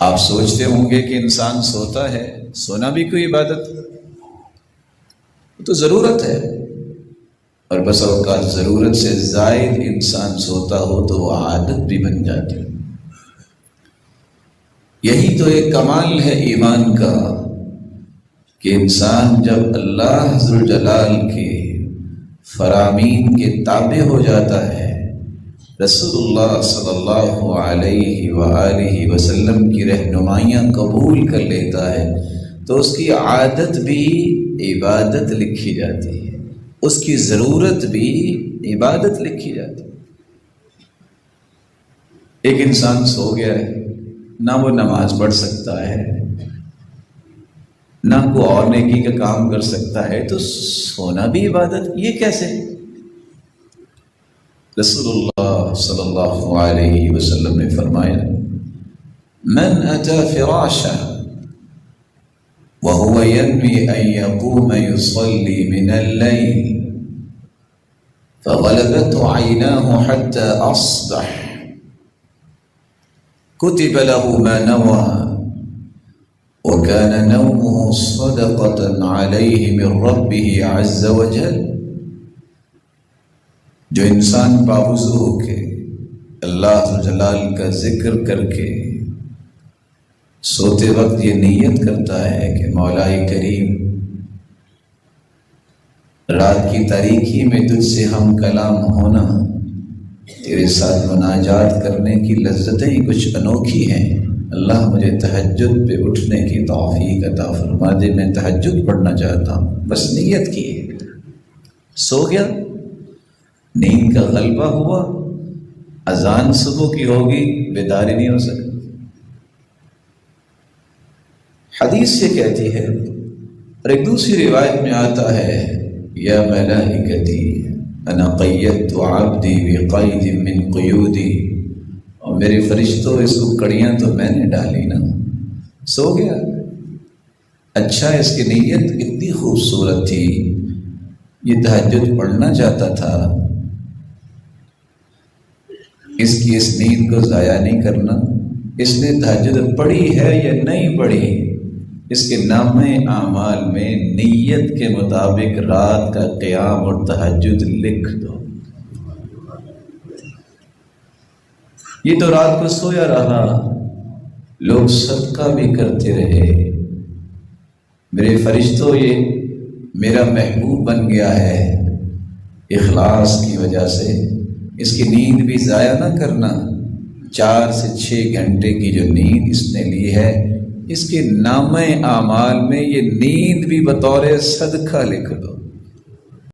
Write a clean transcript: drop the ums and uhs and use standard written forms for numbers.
آپ سوچتے ہوں گے کہ انسان سوتا ہے، سونا بھی کوئی عبادت؟ تو ضرورت ہے، اور بس اوقات ضرورت سے زائد انسان سوتا ہو تو وہ عادت بھی بن جاتی ہے۔ یہی تو ایک کمال ہے ایمان کا کہ انسان جب اللہ ذوالجلال کے فرامین کے تابع ہو جاتا ہے، رسول اللہ صلی اللہ علیہ وآلہ وسلم کی رہنمائیاں قبول کر لیتا ہے، تو اس کی عادت بھی عبادت لکھی جاتی ہے، اس کی ضرورت بھی عبادت لکھی جاتی ہے۔ ایک انسان سو گیا ہے، نہ وہ نماز پڑھ سکتا ہے، نہ کوئی اور نیکی کا کام کر سکتا ہے، تو سونا بھی عبادت؟ یہ کیسے؟ رسول اللہ صلی اللہ علیہ وسلم نے فرمایا، من اتی فراشا وهو ينوي ان يقوم يصلي من الليل فغلبته عيناه حتى اصبح كتب له ما نوى وكان نومه صدقة عليه من ربه عز وجل۔ جو انسان باوضو ہو کے اللہ جلال کا ذکر کر کے سوتے وقت یہ نیت کرتا ہے کہ مولا کریم، رات کی تاریکی میں تجھ سے ہم کلام ہونا، تیرے ساتھ مناجات کرنے کی لذتیں کچھ انوکھی ہیں، اللہ مجھے تہجد پہ اٹھنے کی توفیق عطا فرما دے، میں تہجد پڑھنا چاہتا ہوں۔ بس نیت کی ہے، سو گیا، نیند کا غلبہ ہوا، اذان صبح کی ہوگی، بیداری نہیں ہو سکتی۔ حدیث سے کہتی ہے، اور ایک دوسری روایت میں آتا ہے، یا ملائکتی انا قیدت عبدی بقید من قیودی، اور میرے فرشتوں اس کو کڑیاں تو میں نے ڈالی نا، سو گیا۔ اچھا، اس کی نیت کتنی خوبصورت تھی، یہ تہجد پڑھنا چاہتا تھا، اس کی اس نیند کو ضائع نہیں کرنا۔ اس نے تہجد پڑھی ہے یا نہیں پڑھی، اس کے نامے اعمال میں نیت کے مطابق رات کا قیام اور تہجد لکھ دو۔ یہ تو رات کو سویا رہا، لوگ صدقہ بھی کرتے رہے، میرے فرشتوں یہ میرا محبوب بن گیا ہے، اخلاص کی وجہ سے اس کی نیند بھی ضائع نہ کرنا۔ 4 سے 6 گھنٹے کی جو نیند اس نے لی ہے، اس کے نامہ اعمال میں یہ نیند بھی بطور صدقہ لکھ دو۔